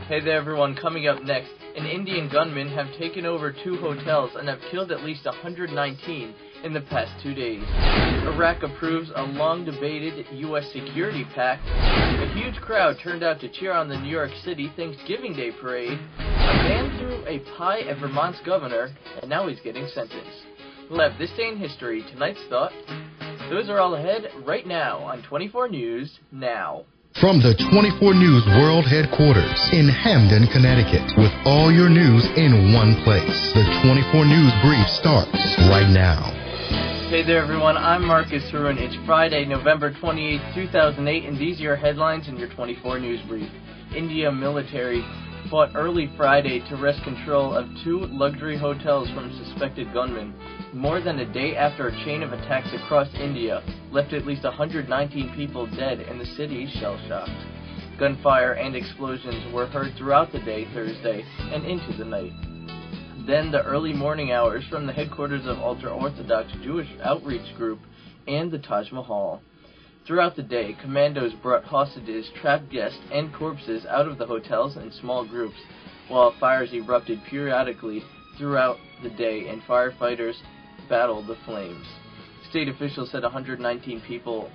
Hey there everyone, coming up next, an Indian gunmen have taken over 2 hotels and have killed at least 119 in the past 2 days. Iraq approves a long-debated U.S. security pact. A huge crowd turned out to cheer on the New York City Thanksgiving Day parade. A man threw a pie at Vermont's governor, and now he's getting sentenced. We'll have this day in history, tonight's thought. Those are all ahead right now on 24 News Now. From the 24 News World Headquarters in Hamden, Connecticut, with all your news in one place. The 24 News Brief starts right now. Hey there everyone, I'm Marcus Harun. It's Friday, November 28, 2008, and these are your headlines in your 24 News Brief. India military fought early Friday to wrest control of 2 luxury hotels from suspected gunmen, more than a day after a chain of attacks across India left at least 119 people dead and the city shell-shocked. Gunfire and explosions were heard throughout the day Thursday and into the night. Then the early morning hours from the headquarters of ultra-Orthodox Jewish outreach group and the Taj Mahal. Throughout the day, commandos brought hostages, trapped guests, and corpses out of the hotels in small groups, while fires erupted periodically throughout the day and firefighters battled the flames. State officials said 119 people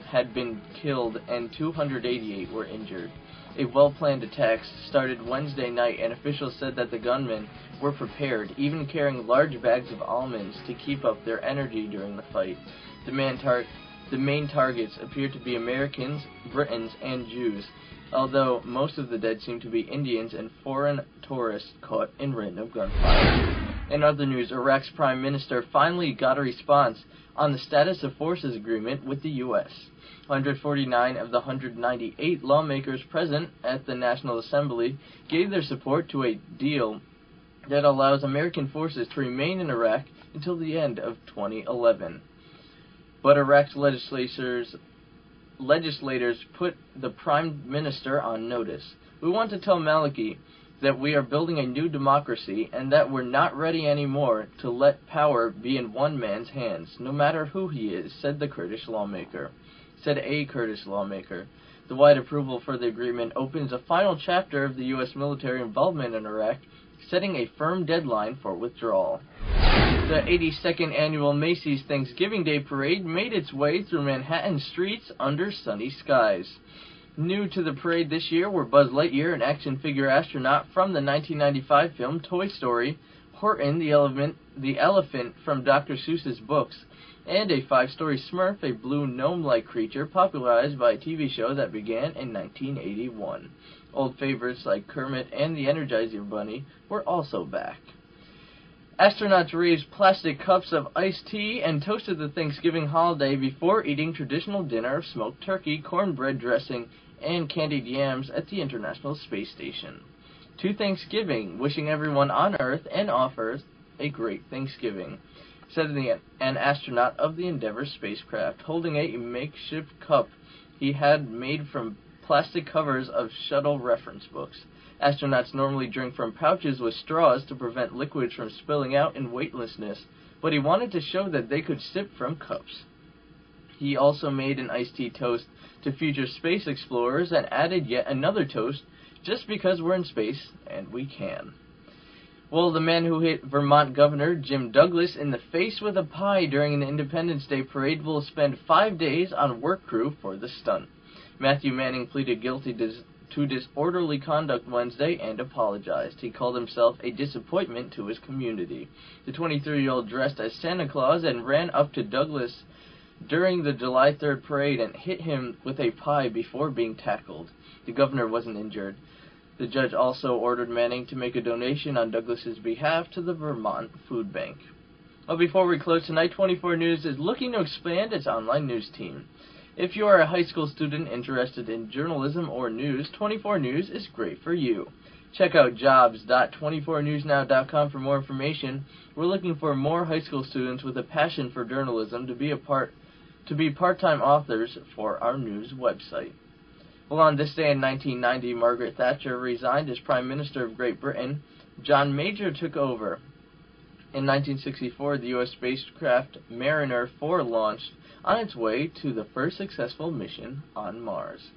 had been killed and 288 were injured. A well-planned attack started Wednesday night, and officials said that the gunmen were prepared, even carrying large bags of almonds to keep up their energy during the fight. The main targets appeared to be Americans, Britons, and Jews, although most of the dead seem to be Indians and foreign tourists caught in random gunfire. In other news, Iraq's Prime Minister finally got a response on the Status of Forces agreement with the U.S. 149 of the 198 lawmakers present at the National Assembly gave their support to a deal that allows American forces to remain in Iraq until the end of 2011. But Iraq's legislators put the Prime Minister on notice. We want to tell Maliki that we are building a new democracy and that we're not ready anymore to let power be in one man's hands, no matter who he is, said a Kurdish lawmaker. The wide approval for the agreement opens a final chapter of the U.S. military involvement in Iraq, setting a firm deadline for withdrawal. The 82nd annual Macy's Thanksgiving Day Parade made its way through Manhattan streets under sunny skies. New to the parade this year were Buzz Lightyear, an action figure astronaut from the 1995 film Toy Story, Horton, the elephant from Dr. Seuss's books, and a 5-story Smurf, a blue gnome-like creature popularized by a TV show that began in 1981. Old favorites like Kermit and the Energizer Bunny were also back. Astronauts raised plastic cups of iced tea and toasted the Thanksgiving holiday before eating traditional dinner of smoked turkey, cornbread dressing, and candied yams at the International Space Station. To Thanksgiving, wishing everyone on Earth and off Earth a great Thanksgiving, said an astronaut of the Endeavour spacecraft, holding a makeshift cup he had made from plastic covers of shuttle reference books. Astronauts normally drink from pouches with straws to prevent liquids from spilling out in weightlessness, but he wanted to show that they could sip from cups. He also made an iced tea toast to future space explorers and added yet another toast, just because we're in space and we can. Well, the man who hit Vermont Governor Jim Douglas in the face with a pie during an Independence Day parade will spend 5 days on work crew for the stunt. Matthew Manning pleaded guilty to disorderly conduct Wednesday and apologized. He called himself a disappointment to his community. The 23-year-old dressed as Santa Claus and ran up to Douglas during the July 3rd parade and hit him with a pie before being tackled. The governor wasn't injured. The judge also ordered Manning to make a donation on Douglas's behalf to the Vermont Food Bank. Well, before we close tonight, 24 News is looking to expand its online news team. If you are a high school student interested in journalism or news, 24 News is great for you. Check out jobs.24newsnow.com for more information. We're looking for more high school students with a passion for journalism to be part-time authors for our news website. Well, on this day in 1990, Margaret Thatcher resigned as Prime Minister of Great Britain. John Major took over. In 1964, the U.S. spacecraft Mariner 4 launched on its way to the first successful mission on Mars.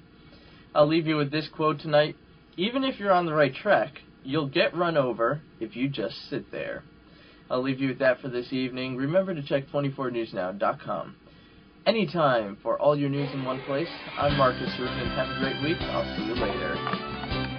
I'll leave you with this quote tonight. Even if you're on the right track, you'll get run over if you just sit there. I'll leave you with that for this evening. Remember to check 24newsnow.com. Anytime for all your news in one place. I'm Marcus Harun, and have a great week. I'll see you later.